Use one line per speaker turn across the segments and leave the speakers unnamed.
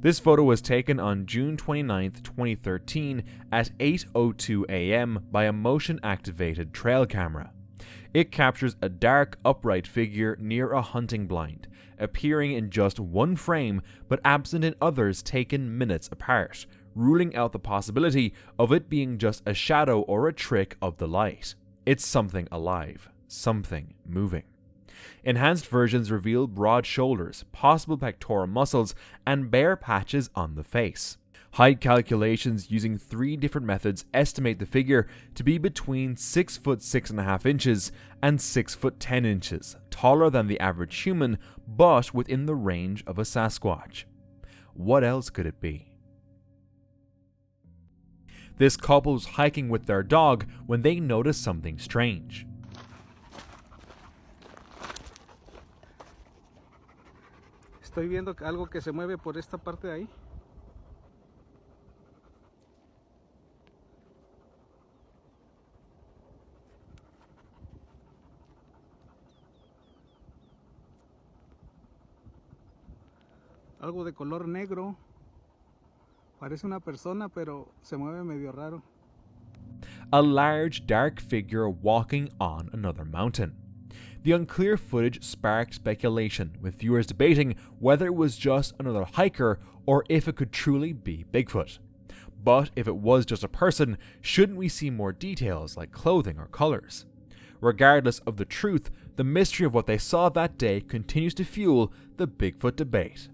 This photo was taken on June 29, 2013 at 8:02 AM by a motion-activated trail camera. It captures a dark, upright figure near a hunting blind, appearing in just one frame but absent in others taken minutes apart, ruling out the possibility of it being just a shadow or a trick of the light. It's something alive, something moving. Enhanced versions reveal broad shoulders, possible pectoral muscles, and bare patches on the face. Height calculations using 3 different methods estimate the figure to be between 6 foot 6.5 inches and 6 foot 10 inches, taller than the average human, but within the range of a Sasquatch. What else could it be? This couple was hiking with their dog when they noticed something strange.
Estoy viendo algo que se mueve por esta parte de ahí. Algo de color negro. Parece una persona, pero se mueve medio raro.
A large, dark figure walking on another mountain. The unclear footage sparked speculation, with viewers debating whether it was just another hiker or if it could truly be Bigfoot. But if it was just a person, shouldn't we see more details like clothing or colors? Regardless of the truth, the mystery of what they saw that day continues to fuel the Bigfoot debate.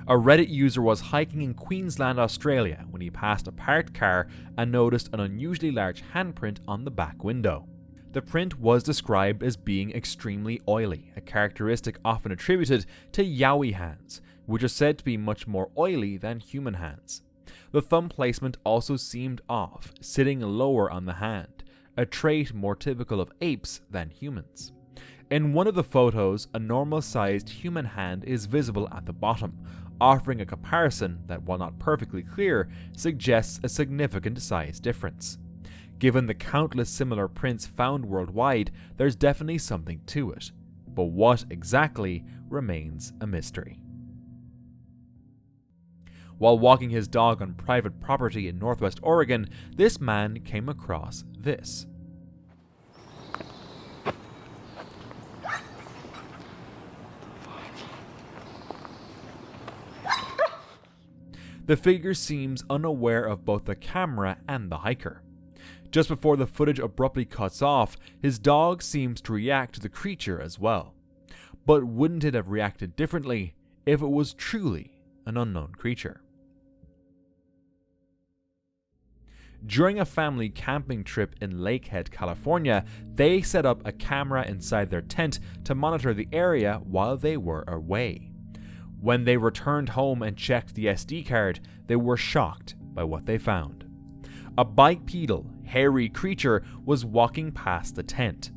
A Reddit user was hiking in Queensland, Australia when he passed a parked car and noticed an unusually large handprint on the back window. The print was described as being extremely oily, a characteristic often attributed to Yowie hands, which are said to be much more oily than human hands. The thumb placement also seemed off, sitting lower on the hand, a trait more typical of apes than humans. In one of the photos, a normal-sized human hand is visible at the bottom, offering a comparison that, while not perfectly clear, suggests a significant size difference. Given the countless similar prints found worldwide, there's definitely something to it, but what exactly remains a mystery. While walking his dog on private property in Northwest Oregon, this man came across this. The figure seems unaware of both the camera and the hiker. Just before the footage abruptly cuts off, his dog seems to react to the creature as well. But wouldn't it have reacted differently if it was truly an unknown creature? During a family camping trip in Lakehead, California, they set up a camera inside their tent to monitor the area while they were away. When they returned home and checked the SD card, they were shocked by what they found. A bipedal, hairy creature was walking past the tent.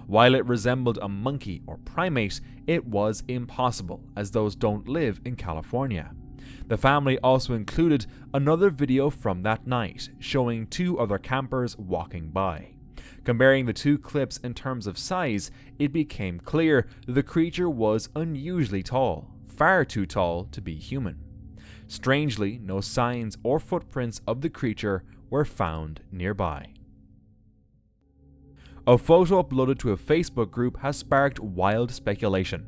While it resembled a monkey or primate, it was impossible, as those don't live in California. The family also included another video from that night, showing 2 other campers walking by. Comparing the 2 clips in terms of size, it became clear that the creature was unusually tall, far too tall to be human. Strangely, no signs or footprints of the creature were found nearby. A photo uploaded to a Facebook group has sparked wild speculation.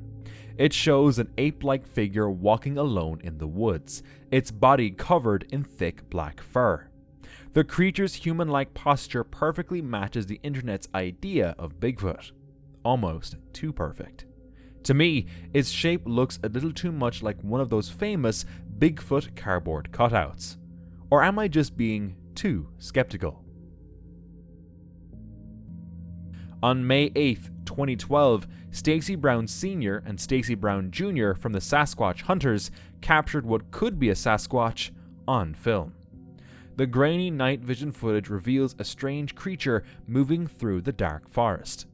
It shows an ape-like figure walking alone in the woods, its body covered in thick black fur. The creature's human-like posture perfectly matches the internet's idea of Bigfoot. Almost too perfect. To me, its shape looks a little too much like one of those famous Bigfoot cardboard cutouts. Or am I just being too skeptical? On May 8, 2012, Stacy Brown Sr. and Stacy Brown Jr. from the Sasquatch Hunters captured what could be a Sasquatch on film. The grainy night vision footage reveals a strange creature moving through the dark forest.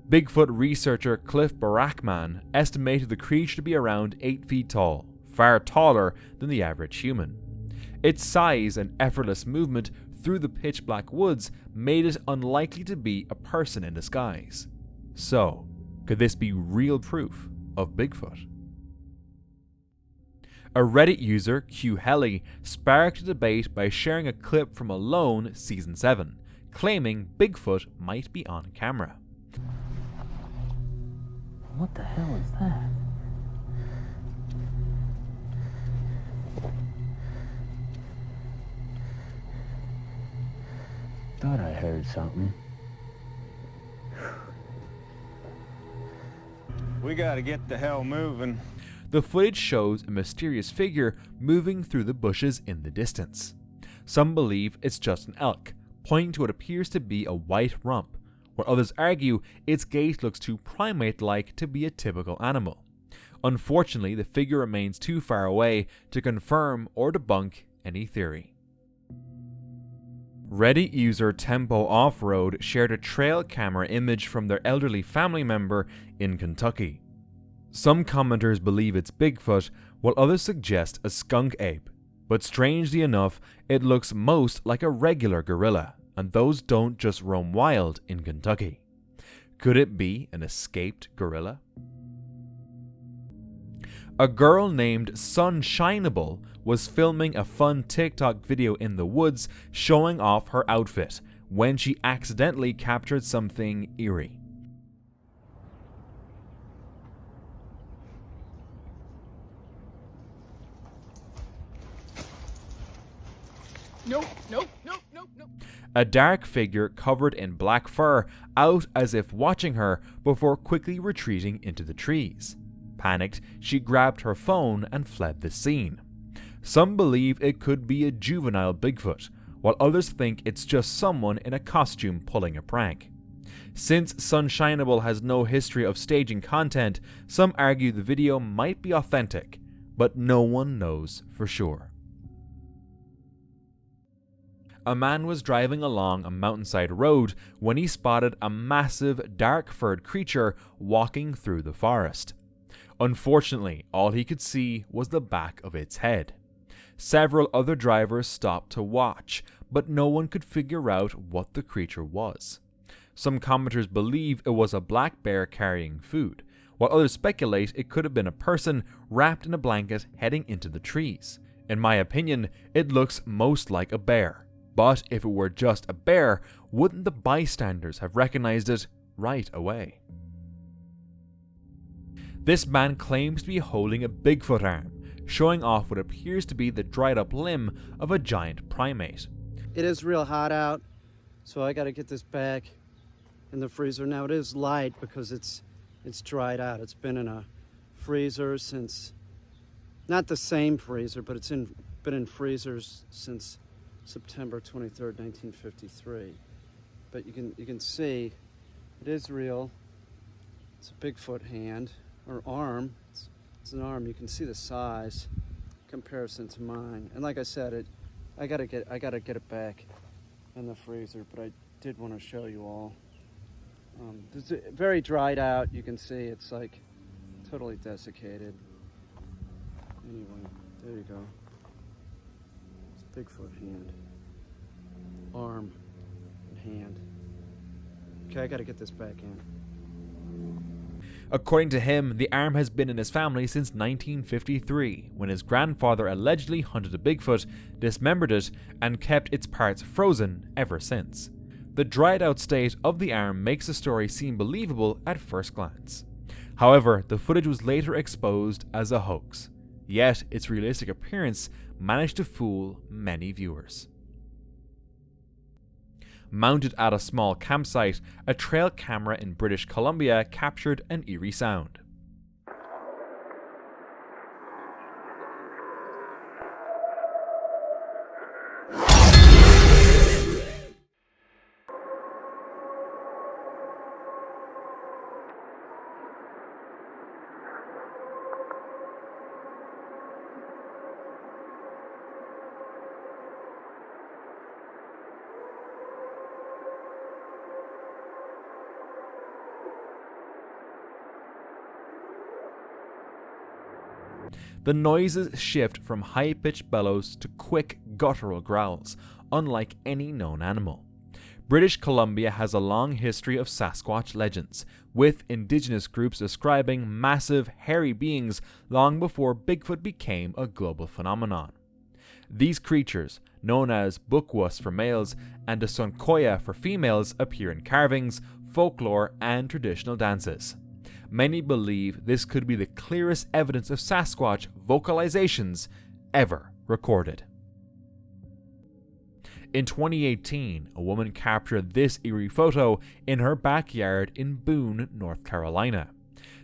Bigfoot researcher Cliff Barackman estimated the creature to be around 8 feet tall, far taller than the average human. Its size and effortless movement through the pitch-black woods made it unlikely to be a person in disguise. So, could this be real proof of Bigfoot? A Reddit user, QHeli, sparked a debate by sharing a clip from Alone Season 7, claiming Bigfoot might be on camera.
What the hell is that? Thought I heard something.
We gotta get the hell moving.
The footage shows a mysterious figure moving through the bushes in the distance. Some believe it's just an elk, pointing to what appears to be a white rump, while others argue its gait looks too primate-like to be a typical animal. Unfortunately, the figure remains too far away to confirm or debunk any theory. Reddit user Tempo Offroad shared a trail camera image from their elderly family member in Kentucky. Some commenters believe it's Bigfoot, while others suggest a skunk ape, but strangely enough, it looks most like a regular gorilla, and those don't just roam wild in Kentucky. Could it be an escaped gorilla? A girl named Sunshineable was filming a fun TikTok video in the woods showing off her outfit when she accidentally captured something eerie.
Nope.
A dark figure covered in black fur out as if watching her before quickly retreating into the trees. Panicked, she grabbed her phone and fled the scene. Some believe it could be a juvenile Bigfoot, while others think it's just someone in a costume pulling a prank. Since Sunshineable has no history of staging content, some argue the video might be authentic, but no one knows for sure. A man was driving along a mountainside road when he spotted a massive dark-furred creature walking through the forest. Unfortunately, all he could see was the back of its head. Several other drivers stopped to watch, but no one could figure out what the creature was. Some commenters believe it was a black bear carrying food, while others speculate it could have been a person wrapped in a blanket heading into the trees. In my opinion, it looks most like a bear. But if it were just a bear, wouldn't the bystanders have recognized it right away? This man claims to be holding a Bigfoot arm, showing off what appears to be the dried up limb of a giant primate.
It is real hot out, so I gotta get this back in the freezer. Now it is light because it's dried out. It's been in a freezer since, not the same freezer, but it's been in freezers since September 23rd, 1953. But you can see it is real. It's a Bigfoot hand or arm. It's an arm. You can see the size comparison to mine. And like I said, I gotta get it back in the freezer. But I did want to show you all. It's very dried out. You can see it's like totally desiccated. Anyway, there you go. Bigfoot hand, arm, and hand. Okay, I gotta get this back in.
According to him, the arm has been in his family since 1953, when his grandfather allegedly hunted a Bigfoot, dismembered it, and kept its parts frozen ever since. The dried out state of the arm makes the story seem believable at first glance. However, the footage was later exposed as a hoax, yet its realistic appearance managed to fool many viewers. Mounted at a small campsite, a trail camera in British Columbia captured an eerie sound. The noises shift from high-pitched bellows to quick, guttural growls, unlike any known animal. British Columbia has a long history of Sasquatch legends, with indigenous groups describing massive, hairy beings long before Bigfoot became a global phenomenon. These creatures, known as Bukwas for males and Sonkoya for females, appear in carvings, folklore, and traditional dances. Many believe this could be the clearest evidence of Sasquatch vocalizations ever recorded. In 2018, a woman captured this eerie photo in her backyard in Boone, North Carolina.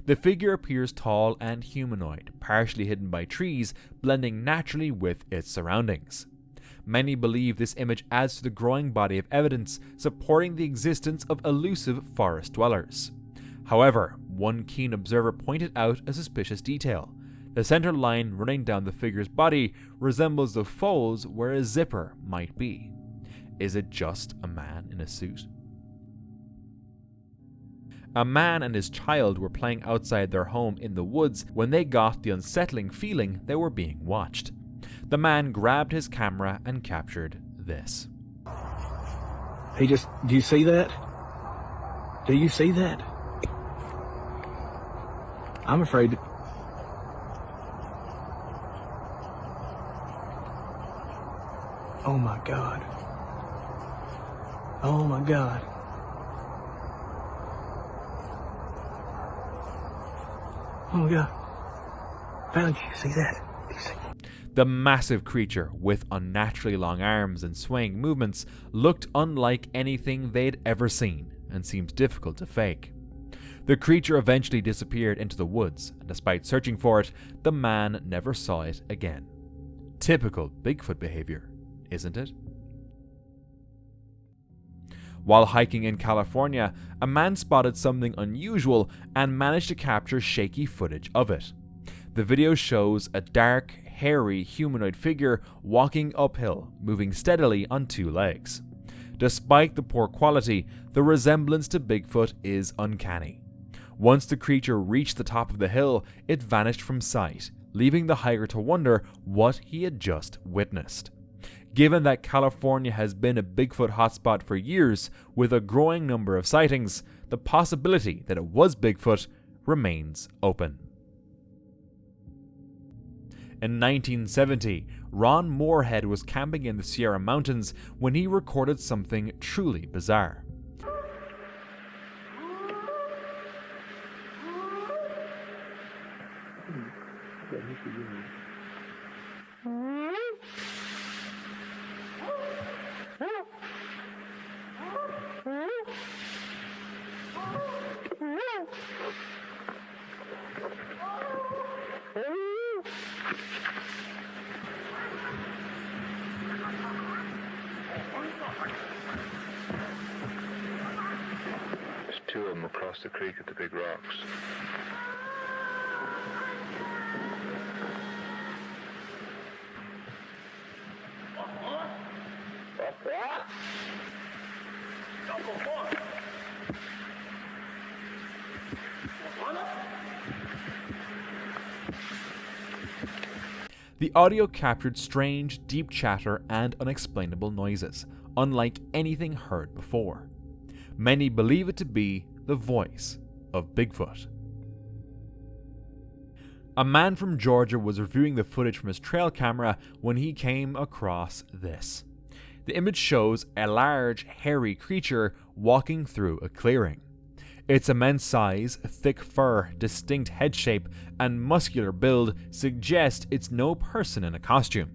The figure appears tall and humanoid, partially hidden by trees, blending naturally with its surroundings. Many believe this image adds to the growing body of evidence supporting the existence of elusive forest dwellers. However, one keen observer pointed out a suspicious detail. The center line running down the figure's body resembles the folds where a zipper might be. Is it just a man in a suit? A man and his child were playing outside their home in the woods when they got the unsettling feeling they were being watched. The man grabbed his camera and captured this.
Do you see that? Do you see that? I'm afraid. Oh my God. Oh my God. Oh my God. Found you. See that?
The massive creature, with unnaturally long arms and swaying movements, looked unlike anything they'd ever seen and seemed difficult to fake. The creature eventually disappeared into the woods, and despite searching for it, the man never saw it again. Typical Bigfoot behavior, isn't it? While hiking in California, a man spotted something unusual and managed to capture shaky footage of it. The video shows a dark, hairy humanoid figure walking uphill, moving steadily on two legs. Despite the poor quality, the resemblance to Bigfoot is uncanny. Once the creature reached the top of the hill, it vanished from sight, leaving the hiker to wonder what he had just witnessed. Given that California has been a Bigfoot hotspot for years, with a growing number of sightings, the possibility that it was Bigfoot remains open. In 1970, Ron Moorhead was camping in the Sierra Mountains when he recorded something truly bizarre.
There's two of them across the creek at the big rocks.
The audio captured strange, deep chatter and unexplainable noises, unlike anything heard before. Many believe it to be the voice of Bigfoot. A man from Georgia was reviewing the footage from his trail camera when he came across this. The image shows a large, hairy creature walking through a clearing. Its immense size, thick fur, distinct head shape, and muscular build suggest it's no person in a costume.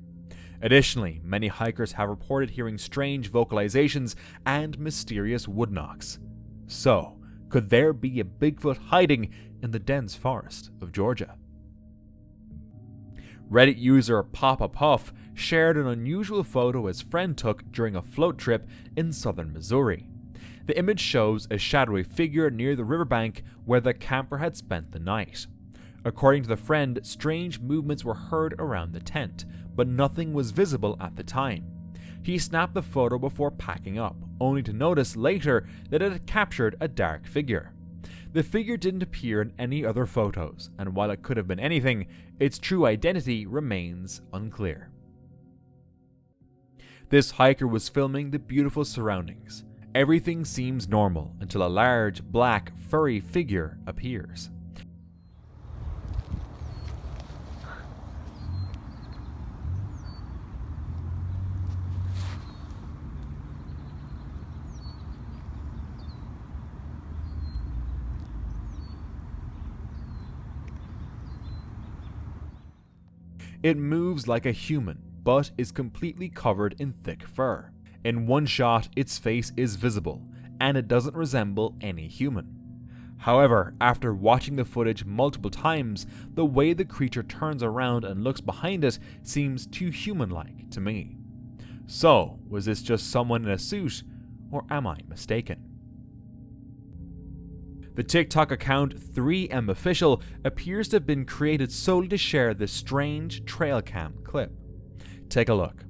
Additionally, many hikers have reported hearing strange vocalizations and mysterious wood knocks. So, could there be a Bigfoot hiding in the dense forest of Georgia? Reddit user Papa Puff shared an unusual photo his friend took during a float trip in southern Missouri. The image shows a shadowy figure near the riverbank where the camper had spent the night. According to the friend, strange movements were heard around the tent, but nothing was visible at the time. He snapped the photo before packing up, only to notice later that it had captured a dark figure. The figure didn't appear in any other photos, and while it could have been anything, its true identity remains unclear. This hiker was filming the beautiful surroundings. Everything seems normal until a large, black, furry figure appears. It moves like a human, but is completely covered in thick fur. In one shot, its face is visible, and it doesn't resemble any human. However, after watching the footage multiple times, the way the creature turns around and looks behind it seems too human-like to me. So, was this just someone in a suit, or am I mistaken? The TikTok account 3M Official appears to have been created solely to share this strange trail cam clip. Take a look.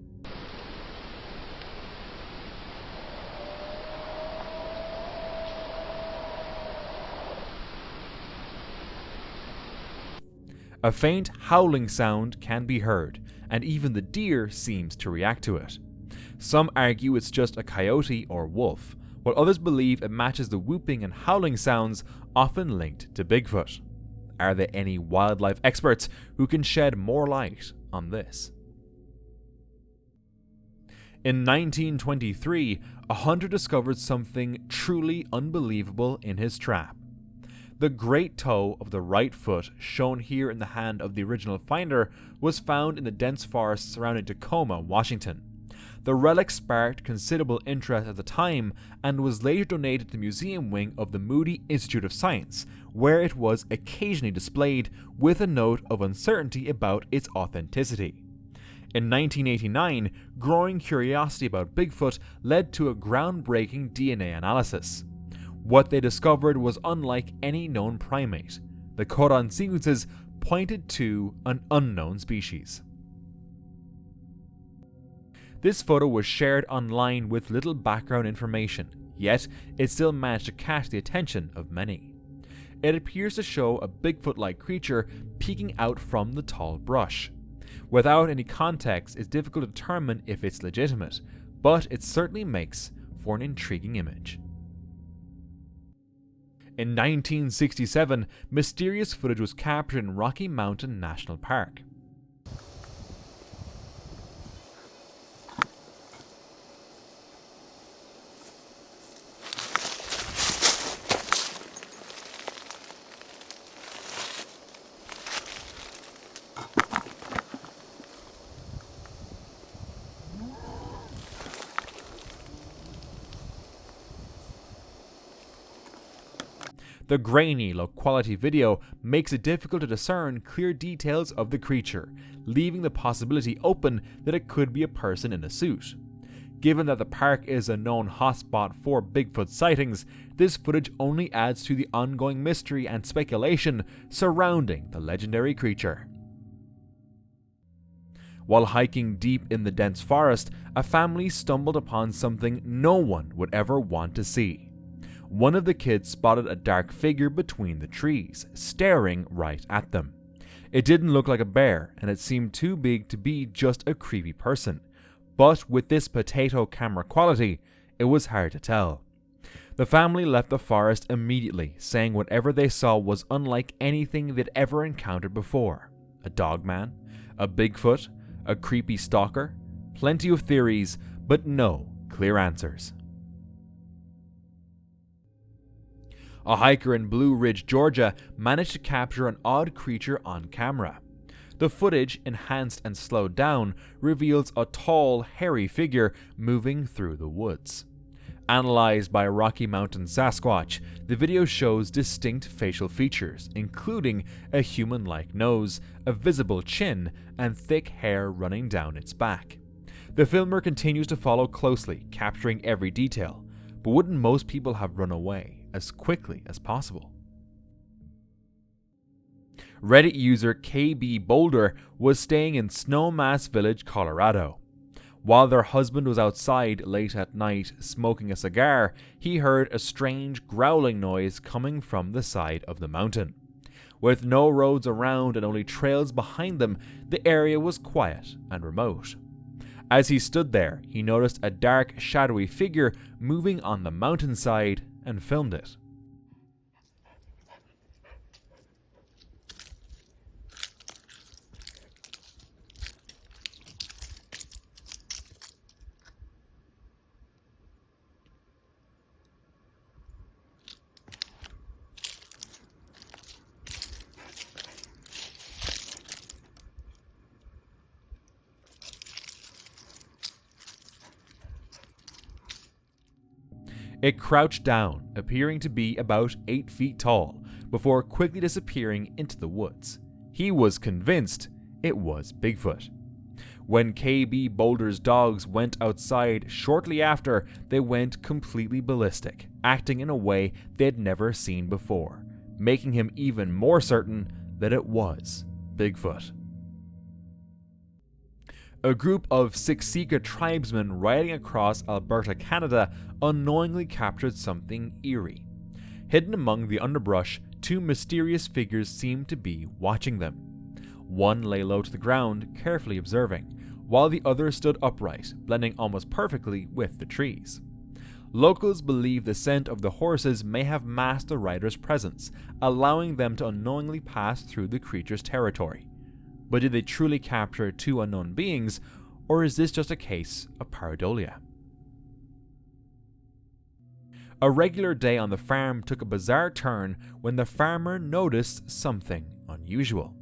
A faint howling sound can be heard, and even the deer seems to react to it. Some argue it's just a coyote or wolf, while others believe it matches the whooping and howling sounds often linked to Bigfoot. Are there any wildlife experts who can shed more light on this? In 1923, a hunter discovered something truly unbelievable in his trap. The great toe of the right foot, shown here in the hand of the original finder, was found in the dense forest surrounding Tacoma, Washington. The relic sparked considerable interest at the time and was later donated to the museum wing of the Moody Institute of Science, where it was occasionally displayed with a note of uncertainty about its authenticity. In 1989, growing curiosity about Bigfoot led to a groundbreaking DNA analysis. What they discovered was unlike any known primate. The codon sequences pointed to an unknown species. This photo was shared online with little background information, yet it still managed to catch the attention of many. It appears to show a Bigfoot-like creature peeking out from the tall brush. Without any context, it's difficult to determine if it's legitimate, but it certainly makes for an intriguing image. In 1967, mysterious footage was captured in Rocky Mountain National Park. The grainy, low-quality video makes it difficult to discern clear details of the creature, leaving the possibility open that it could be a person in a suit. Given that the park is a known hotspot for Bigfoot sightings, this footage only adds to the ongoing mystery and speculation surrounding the legendary creature. While hiking deep in the dense forest, a family stumbled upon something no one would ever want to see. One of the kids spotted a dark figure between the trees, staring right at them. It didn't look like a bear, and it seemed too big to be just a creepy person. But with this potato camera quality, it was hard to tell. The family left the forest immediately, saying whatever they saw was unlike anything they'd ever encountered before. A dogman, a Bigfoot, a creepy stalker, plenty of theories, but no clear answers. A hiker in Blue Ridge, Georgia, managed to capture an odd creature on camera. The footage, enhanced and slowed down, reveals a tall, hairy figure moving through the woods. Analyzed by Rocky Mountain Sasquatch, the video shows distinct facial features, including a human-like nose, a visible chin, and thick hair running down its back. The filmer continues to follow closely, capturing every detail, but wouldn't most people have run away as quickly as possible? Reddit user KB Boulder was staying in Snowmass Village, Colorado. While their husband was outside late at night smoking a cigar, he heard a strange growling noise coming from the side of the mountain. With no roads around and only trails behind them, the area was quiet and remote. As he stood there, he noticed a dark, shadowy figure moving on the mountainside and filmed it. It crouched down, appearing to be about 8 feet tall, before quickly disappearing into the woods. He was convinced it was Bigfoot. When KB Boulder's dogs went outside shortly after, they went completely ballistic, acting in a way they'd never seen before, making him even more certain that it was Bigfoot. A group of Siksika tribesmen riding across Alberta, Canada, unknowingly captured something eerie. Hidden among the underbrush, 2 mysterious figures seemed to be watching them. One lay low to the ground, carefully observing, while the other stood upright, blending almost perfectly with the trees. Locals believe the scent of the horses may have masked the rider's presence, allowing them to unknowingly pass through the creature's territory. But did they truly capture 2 unknown beings, or is this just a case of pareidolia? A regular day on the farm took a bizarre turn when the farmer noticed something unusual.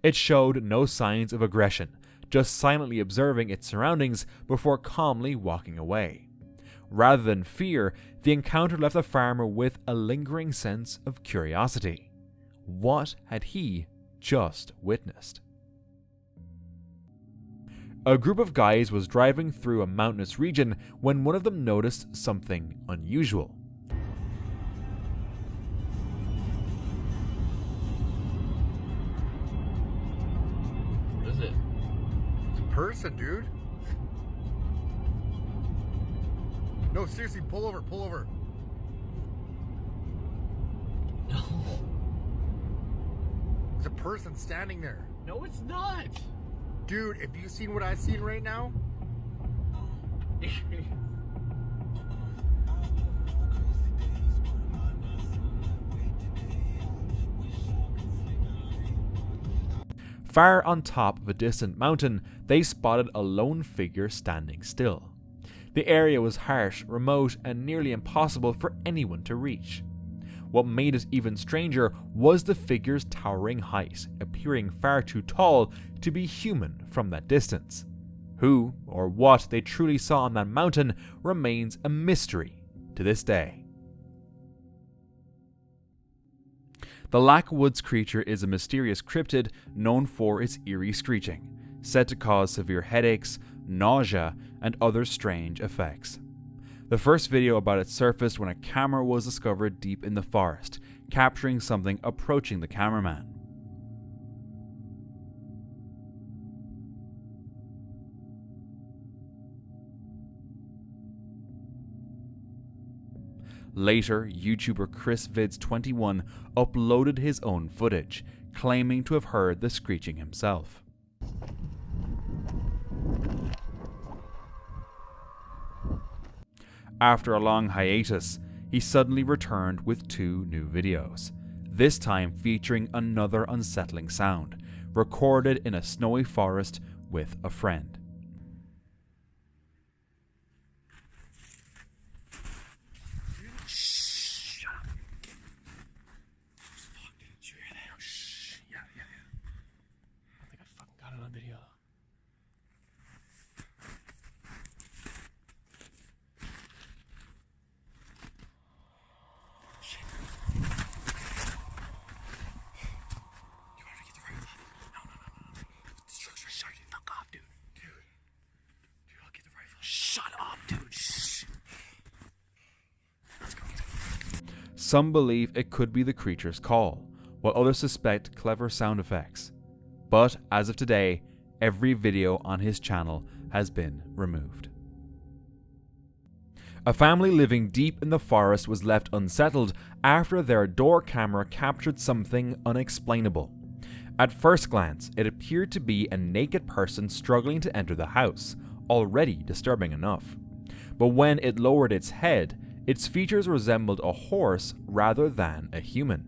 It showed no signs of aggression, just silently observing its surroundings before calmly walking away. Rather than fear, the encounter left the farmer with a lingering sense of curiosity. What had he just witnessed? A group of guys was driving through a mountainous region when one of them noticed something unusual.
Person, dude. No, seriously, pull over, pull over.
No.
There's a person standing there.
No, it's not.
Dude, if you've seen what I've seen right now.
Far on top of a distant mountain, they spotted a lone figure standing still. The area was harsh, remote, and nearly impossible for anyone to reach. What made it even stranger was the figure's towering height, appearing far too tall to be human from that distance. Who or what they truly saw on that mountain remains a mystery to this day. The Lackwoods creature is a mysterious cryptid known for its eerie screeching, said to cause severe headaches, nausea, and other strange effects. The first video about it surfaced when a camera was discovered deep in the forest, capturing something approaching the cameraman. Later, YouTuber ChrisVids21 uploaded his own footage, claiming to have heard the screeching himself. After a long hiatus, he suddenly returned with 2 new videos, this time featuring another unsettling sound, recorded in a snowy forest with a friend. Some believe it could be the creature's call, while others suspect clever sound effects. But as of today, every video on his channel has been removed. A family living deep in the forest was left unsettled after their door camera captured something unexplainable. At first glance, it appeared to be a naked person struggling to enter the house, already disturbing enough. But when it lowered its head, its features resembled a horse rather than a human.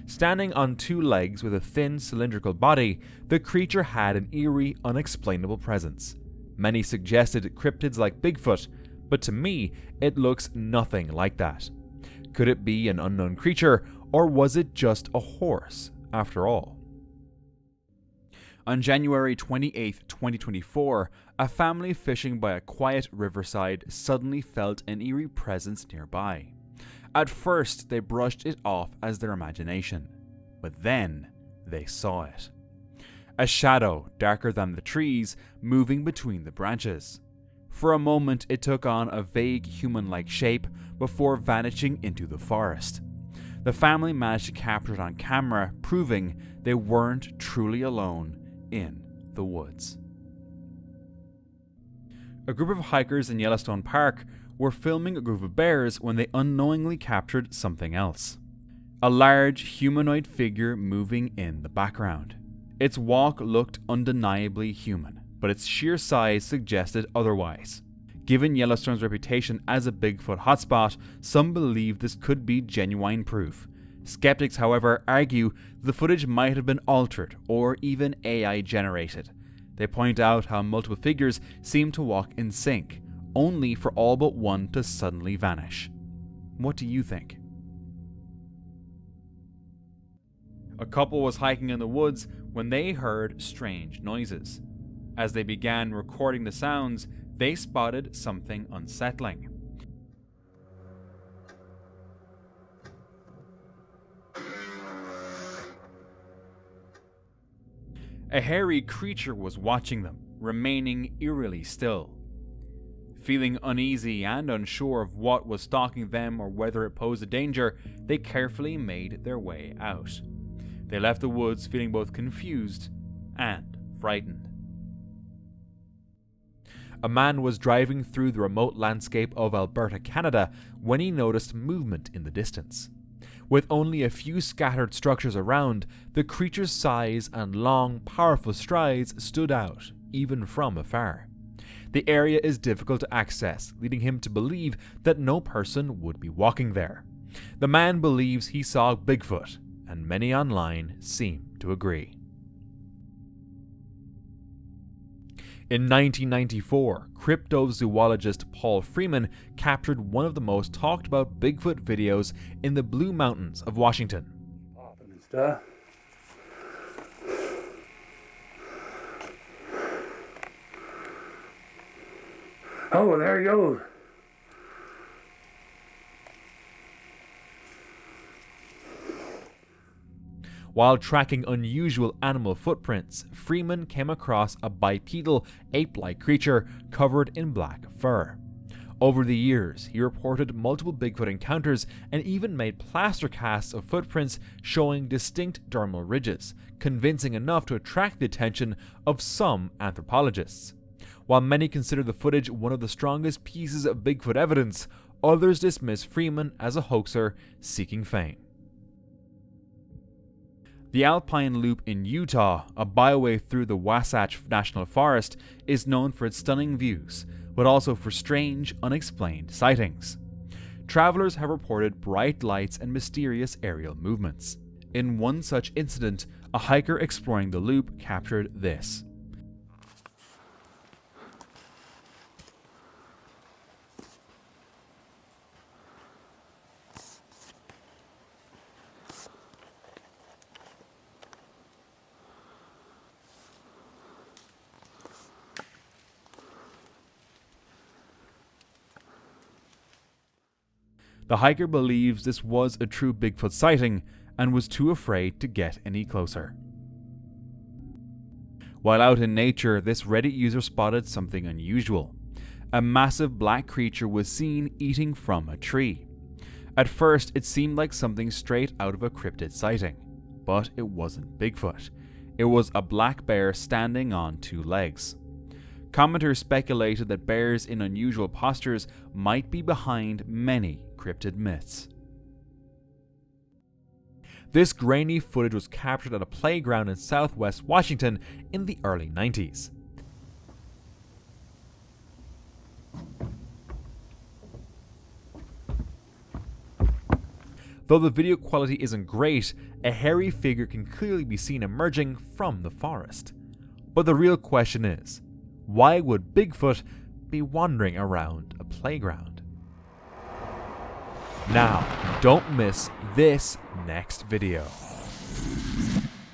Standing on two legs with a thin cylindrical body, the creature had an eerie, unexplainable presence. Many suggested cryptids like Bigfoot, but to me, it looks nothing like that. Could it be an unknown creature, or was it just a horse, after all? On January 28, 2024, a family fishing by a quiet riverside suddenly felt an eerie presence nearby. At first, they brushed it off as their imagination, but then they saw it. A shadow, darker than the trees, moving between the branches. For a moment, it took on a vague human-like shape before vanishing into the forest. The family managed to capture it on camera, proving they weren't truly alone in the woods. A group of hikers in Yellowstone Park were filming a group of bears when they unknowingly captured something else. A large humanoid figure moving in the background. Its walk looked undeniably human, but its sheer size suggested otherwise. Given Yellowstone's reputation as a Bigfoot hotspot, some believe this could be genuine proof. Skeptics, however, argue the footage might have been altered or even AI generated. They point out how multiple figures seem to walk in sync, only for all but one to suddenly vanish. What do you think? A couple was hiking in the woods when they heard strange noises. As they began recording the sounds, they spotted something unsettling. A hairy creature was watching them, remaining eerily still. Feeling uneasy and unsure of what was stalking them or whether it posed a danger, they carefully made their way out. They left the woods feeling both confused and frightened. A man was driving through the remote landscape of Alberta, Canada, when he noticed movement in the distance. With only a few scattered structures around, the creature's size and long, powerful strides stood out, even from afar. The area is difficult to access, leading him to believe that no person would be walking there. The man believes he saw Bigfoot, and many online seem to agree. In 1994, cryptozoologist Paul Freeman captured one of the most talked about Bigfoot videos in the Blue Mountains of Washington.
Popping and stuff. Oh, there he goes.
While tracking unusual animal footprints, Freeman came across a bipedal, ape-like creature covered in black fur. Over the years, he reported multiple Bigfoot encounters and even made plaster casts of footprints showing distinct dermal ridges, convincing enough to attract the attention of some anthropologists. While many consider the footage one of the strongest pieces of Bigfoot evidence, others dismiss Freeman as a hoaxer seeking fame. The Alpine Loop in Utah, a byway through the Wasatch National Forest, is known for its stunning views, but also for strange, unexplained sightings. Travelers have reported bright lights and mysterious aerial movements. In one such incident, a hiker exploring the loop captured this. The hiker believes this was a true Bigfoot sighting and was too afraid to get any closer. While out in nature, this Reddit user spotted something unusual. A massive black creature was seen eating from a tree. At first, it seemed like something straight out of a cryptid sighting, but it wasn't Bigfoot. It was a black bear standing on 2 legs. Commenters speculated that bears in unusual postures might be behind many cryptid myths. This grainy footage was captured at a playground in southwest Washington in the early 90s. Though the video quality isn't great, a hairy figure can clearly be seen emerging from the forest. But the real question is, why would Bigfoot be wandering around a playground? Now, don't miss this next video.